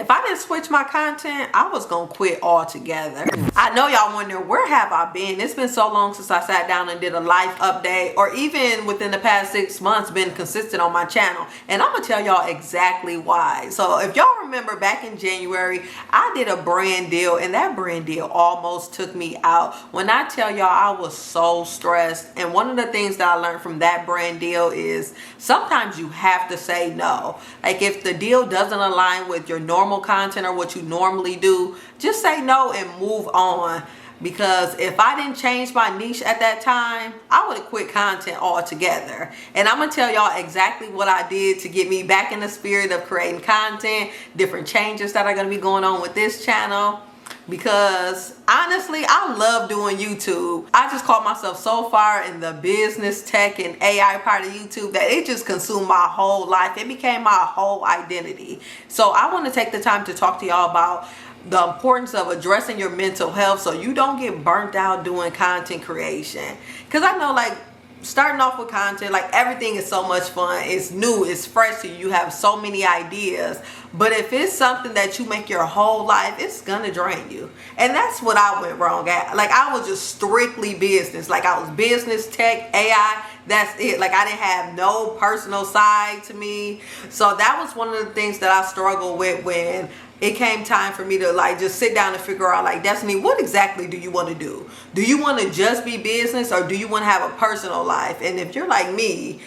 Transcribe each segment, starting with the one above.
if I didn't switch my content, I was gonna quit altogether. I know y'all wondering, where have I been? It's been so long since I sat down and did a life update, or even within the past 6 months been consistent on my channel. And I'm gonna tell y'all exactly why. So if y'all remember back in January, I did a brand deal, and that brand deal almost took me out. When I tell y'all, I was so stressed. And one of the things that I learned from that brand deal is sometimes you have to say no. Like if the deal doesn't align with your normal content or what you normally do, just say no and move on. Because if I didn't change my niche at that time, I would have quit content altogether. And I'm gonna tell y'all exactly what I did to get me back in the spirit of creating content, different changes that are gonna be going on with this channel. Because honestly, I love doing YouTube. I just caught myself so far in the business, tech, and AI part of YouTube that it just consumed my whole life. It became my whole identity. So I want to take the time to talk to y'all about the importance of addressing your mental health so you don't get burnt out doing content creation. Because I know, like, starting off with content, like, everything is so much fun. It's new, it's fresh to you. You have so many ideas. But if it's something that you make your whole life, it's gonna drain you. And that's what I went wrong at. Like, I was just strictly business. Like, I was business, tech, AI. That's it. Like, I didn't have no personal side to me. So that was one of the things that I struggled with when it came time for me to, like, just sit down and figure out, like, Destiny, what exactly do you want to do? Do you want to just be business, or do you want to have a personal life? And if you're like me,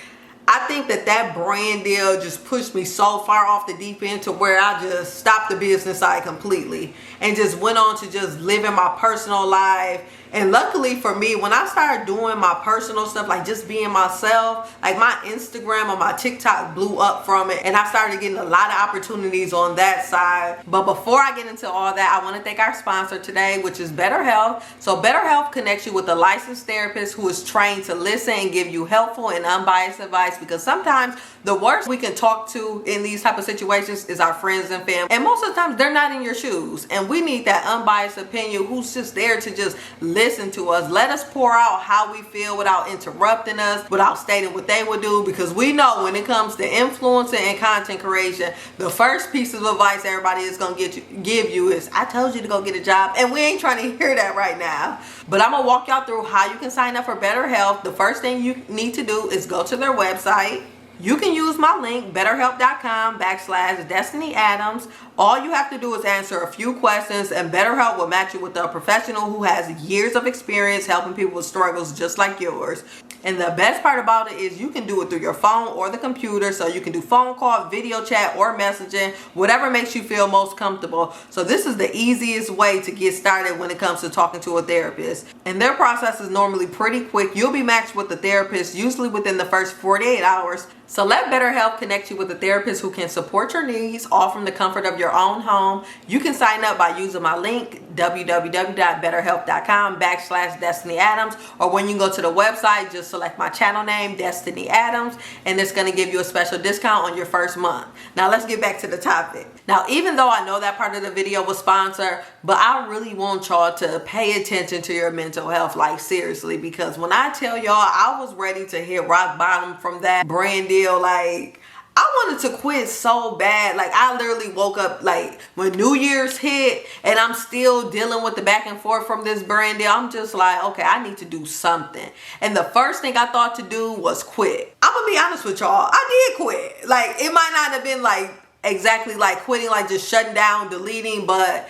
I think that brand deal just pushed me so far off the deep end to where I just stopped the business side completely and just went on to just living my personal life. And luckily for me, when I started doing my personal stuff, like just being myself, like my Instagram or my TikTok blew up from it, and I started getting a lot of opportunities on that side. But before I get into all that, I want to thank our sponsor today, which is BetterHelp. So BetterHelp connects you with a licensed therapist who is trained to listen and give you helpful and unbiased advice, because sometimes the worst we can talk to in these type of situations is our friends and family. And most of the times they're not in your shoes, and we need that unbiased opinion who's just there to just listen to us, let us pour out how we feel without interrupting us, without stating what they would do. Because we know when it comes to influencing and content creation, the first piece of advice everybody is going to give you is, I told you to go get a job. And we ain't trying to hear that right now. But I'm going to walk y'all through how you can sign up for BetterHelp. The first thing you need to do is go to their website. You can use my link, betterhelp.com/DestinyAdams. All you have to do is answer a few questions, and BetterHelp will match you with a professional who has years of experience helping people with struggles just like yours. And the best part about it is you can do it through your phone or the computer. So you can do phone call, video chat, or messaging, whatever makes you feel most comfortable. So this is the easiest way to get started when it comes to talking to a therapist. And their process is normally pretty quick. You'll be matched with a therapist usually within the first 48 hours. So let BetterHelp connect you with a therapist who can support your needs, all from the comfort of your own home. You can sign up by using my link, www.betterhelp.com/DestinyAdams, or when you go to the website, just select my channel name, Destiny Adams, and it's going to give you a special discount on your first month. Now let's get back to the topic. Now, even though I know that part of the video was sponsored, but I really want y'all to pay attention to your mental health, like seriously, because when I tell y'all I was ready to hit rock bottom from that brand deal, like I wanted to quit so bad. Like I literally woke up like when New Year's hit and I'm still dealing with the back and forth from this brand deal. I'm just like, okay, I need to do something. And the first thing I thought to do was quit. I'm gonna be honest with y'all, I did quit. Like it might not have been like exactly like quitting, like just shutting down, deleting, but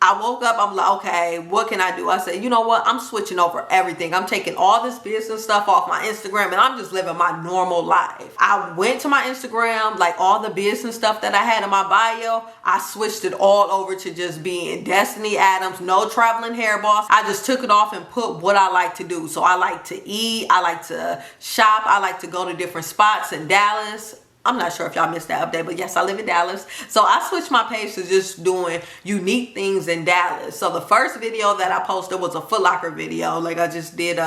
I woke up, I'm like, okay, what can I do? I said, you know what? I'm switching over everything. I'm taking all this business stuff off my Instagram and I'm just living my normal life. I went to my Instagram, like all the business stuff that I had in my bio, I switched it all over to just being Destiny Adams, no traveling hair boss. I just took it off and put what I like to do. So I like to eat, I like to shop, I like to go to different spots in Dallas. I'm not sure if y'all missed that update, but yes, I live in Dallas. So I switched my page to just doing unique things in Dallas. So the first video that I posted was a Foot Locker video. Like I just did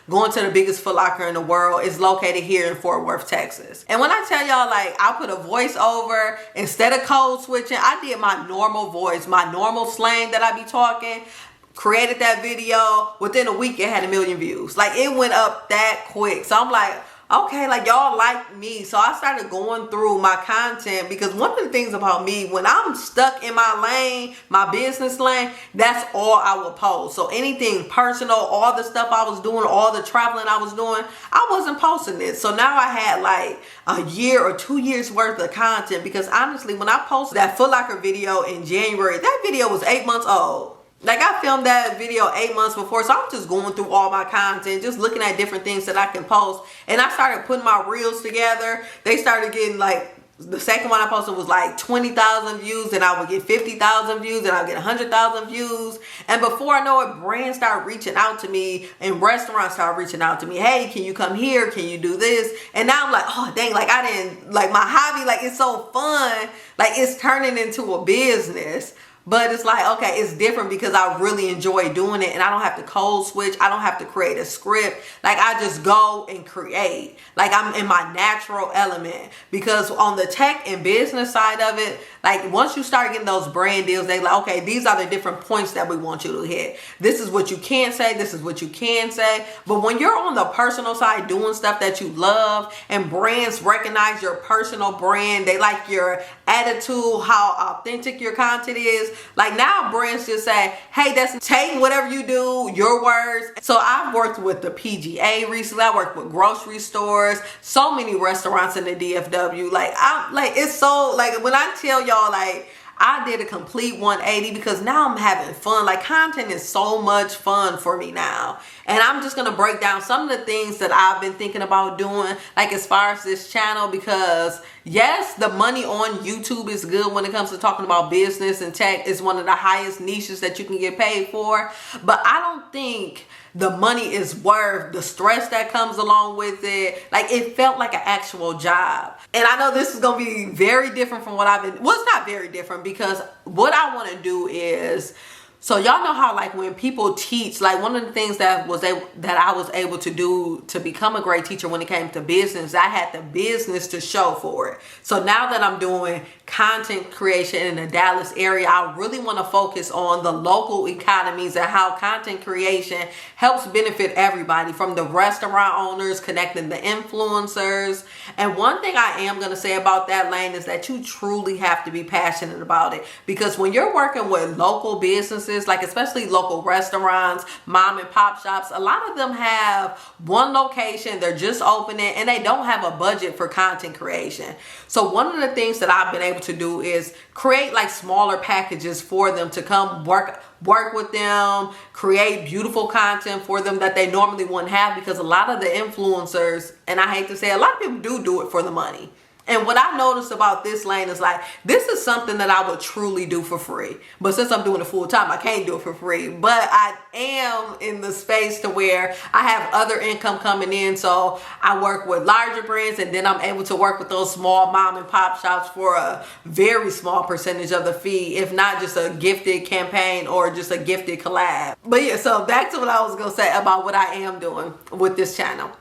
going to the biggest Foot Locker in the world. It's located here in Fort Worth, Texas. And when I tell y'all, like I put a voiceover instead of code switching, I did my normal voice, my normal slang that I be talking. Created that video. Within a week, it had 1 million views. Like it went up that quick. So I'm like, okay, like y'all like me. So I started going through my content, because one of the things about me, when I'm stuck in my lane, my business lane, that's all I will post. So anything personal, all the stuff I was doing, all the traveling I was doing, I wasn't posting it. So now I had like a year or 2 years worth of content, because honestly, when I posted that Foot Locker video in January, that video was 8 months old. Like, I filmed that video 8 months before, so I'm just going through all my content, just looking at different things that I can post. And I started putting my reels together. They started getting like, the second one I posted was like 20,000 views, and I would get 50,000 views, and I would get 100,000 views. And before I know it, brands started reaching out to me, and restaurants started reaching out to me. Hey, can you come here? Can you do this? And now I'm like, oh dang, like I didn't, like my hobby, like it's so fun. Like it's turning into a business. But it's like, okay, it's different because I really enjoy doing it, and I don't have to code switch. I don't have to create a script. Like, I just go and create. Like, I'm in my natural element. Because on the tech and business side of it, like, once you start getting those brand deals, they like, okay, these are the different points that we want you to hit. This is what you can't say. This is what you can say. But when you're on the personal side doing stuff that you love, and brands recognize your personal brand, they like your attitude, how authentic your content is. Like, now brands just say, hey, that's take whatever you do, your words. So I've worked with the PGA recently. I worked with grocery stores, so many restaurants in the DFW. Like, it's so, like, when I tell y'all, like, I did a complete 180, because now I'm having fun. Like, content is so much fun for me now. And I'm just going to break down some of the things that I've been thinking about doing, like as far as this channel, because yes, the money on YouTube is good when it comes to talking about business and tech. It's one of the highest niches that you can get paid for. But I don't think the money is worth the stress that comes along with it. Like, it felt like an actual job. And I know this is going to be very different from what I've been, well, it's not very different, because what I want to do is, so y'all know how, like, when people teach, like, one of the things that I was able to do to become a great teacher when it came to business, I had the business to show for it. So now that I'm doing content creation in the Dallas area, I really want to focus on the local economies and how content creation helps benefit everybody, from the restaurant owners, connecting the influencers. And one thing I am going to say about that lane is that you truly have to be passionate about it, because when you're working with local businesses, like especially local restaurants, mom and pop shops, a lot of them have one location, they're just opening, and they don't have a budget for content creation. So one of the things that I've been able to do is create like smaller packages for them to come work with them, create beautiful content for them that they normally wouldn't have, because a lot of the influencers, and I hate to say, a lot of people do it for the money. And what I noticed about this lane is, like, this is something that I would truly do for free. But since I'm doing it full time, I can't do it for free. But I am in the space to where I have other income coming in. So I work with larger brands, and then I'm able to work with those small mom and pop shops for a very small percentage of the fee, if not just a gifted campaign or just a gifted collab. But yeah, so back to what I was going to say about what I am doing with this channel.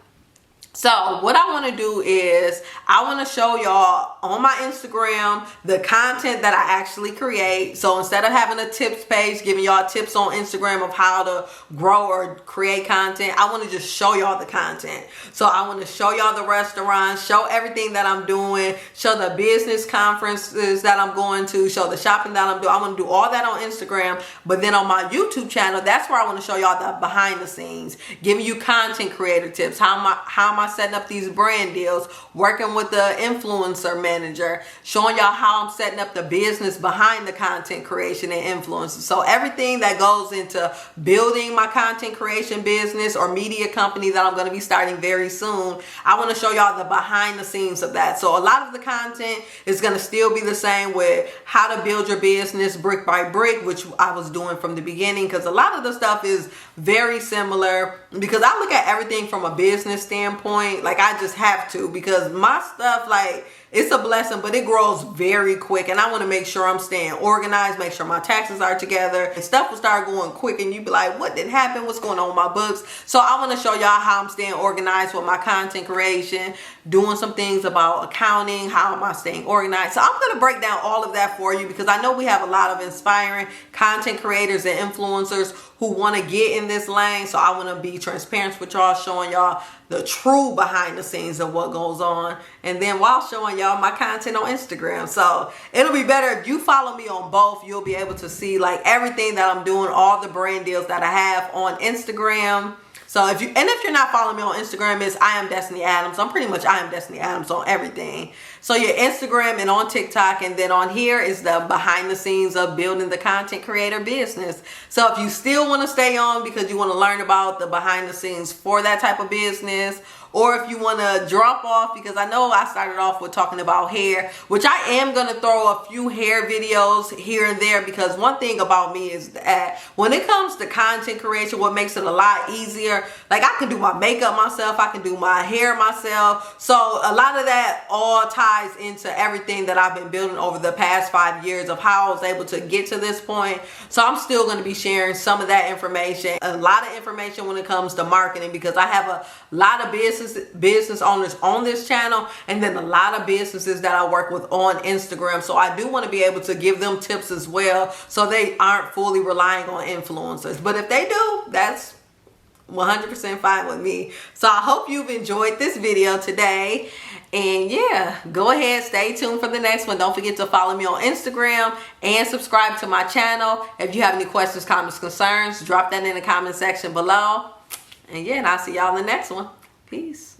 So what I want to do is, I want to show y'all on my Instagram the content that I actually create. So instead of having a tips page giving y'all tips on Instagram of how to grow or create content, I want to just show y'all the content. So I want to show y'all the restaurants, show everything that I'm doing, show the business conferences that I'm going to, show the shopping that I'm doing. I want to do all that on Instagram. But then on my YouTube channel, that's where I want to show y'all the behind the scenes, giving you content creator tips. How am I setting up these brand deals, working with the influencer manager, showing y'all how I'm setting up the business behind the content creation and influencers. So everything that goes into building my content creation business or media company that I'm going to be starting very soon, I want to show y'all the behind the scenes of that. So a lot of the content is going to still be the same, with how to build your business brick by brick, which I was doing from the beginning, because a lot of the stuff is very similar, because I look at everything from a business standpoint. Like, I just have to, because my stuff, like, it's a blessing, but it grows very quick. And I want to make sure I'm staying organized, make sure my taxes are together. And stuff will start going quick and you be like, what did happen? What's going on with my books? So I want to show y'all how I'm staying organized with my content creation, doing some things about accounting, how am I staying organized. So I'm going to break down all of that for you because I know we have a lot of inspiring content creators and influencers who want to get in this lane. So I want to be transparent with y'all, showing y'all the true behind the scenes of what goes on, and then while showing y'all my content on Instagram. So it'll be better if you follow me on both. You'll be able to see like everything that I'm doing, all the brand deals that I have on Instagram. So if you're not following me on Instagram, it's I Am Destiny Adams. I'm pretty much I Am Destiny Adams on everything. So your Instagram and on TikTok, and then on here is the behind the scenes of building the content creator business. So if you still want to stay on because you want to learn about the behind the scenes for that type of business, or if you want to drop off, because I know I started off with talking about hair, which I am going to throw a few hair videos here and there, because one thing about me is that when it comes to content creation, what makes it a lot easier, like I can do my makeup myself, I can do my hair myself. So a lot of that all ties into everything that I've been building over the past 5 years of how I was able to get to this point. So I'm still going to be sharing some of that information, a lot of information when it comes to marketing, because I have a lot of business owners on this channel, and then a lot of businesses that I work with on Instagram. So I do want to be able to give them tips as well, so they aren't fully relying on influencers. But if they do, that's 100% fine with me. So I hope you've enjoyed this video today. And yeah, go ahead, stay tuned for the next one. Don't forget to follow me on Instagram and subscribe to my channel. If you have any questions, comments, concerns, drop that in the comment section below. And yeah, and I'll see y'all in the next one. Peace.